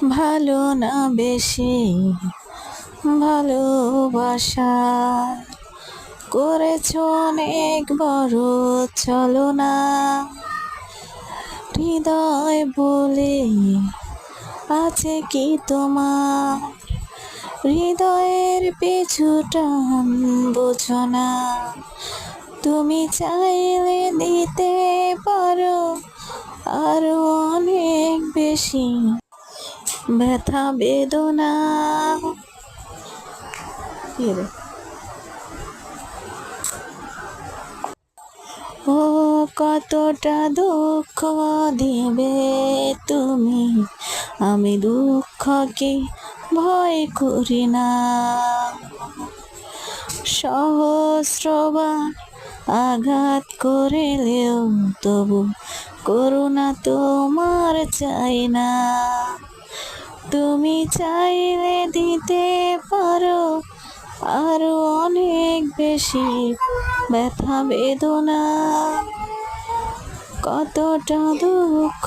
ভালো না বেশি ভালোবাসা করেছ অনেক বড় ছলনা। হৃদয় বলে আছে কি তোমার? হৃদয়ের পিছু টান বোঝো না। তুমি চাইলে দিতে পারো আরো অনেক বেশি ব্যথা বেদনা। কি রে? ও কতটা দুঃখ দিবে তুমি, আমি দুঃখকে ভয় করি না। সহস্রবার আঘাত করিলেও তবু করুণা তোমার চাই না। তুমি চাইলে দিতে পারো আরো অনেক বেশি ব্যথা বেদনা। কতটা দুঃখ